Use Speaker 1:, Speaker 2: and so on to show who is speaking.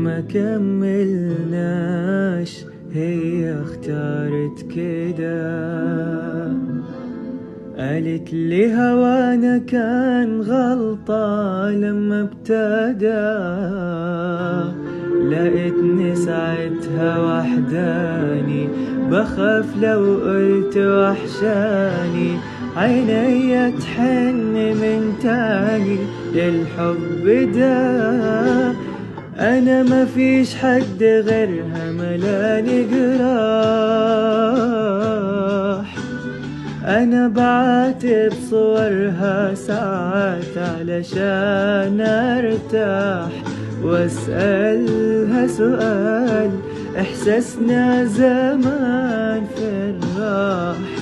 Speaker 1: ما كملناش، هي اختارت كده. قالت لي هوانا كان غلطة لما ابتدى. لقيتني ساعتها وحداني، بخاف لو قلت وحشاني. عينيا تحن من تاني للحب ده. أنا مفيش حد غيرها ملاني جراح. أنا بعاتب صورها ساعات علشان أرتاح، وأسألها سؤال إحساسنا زمان فين راح.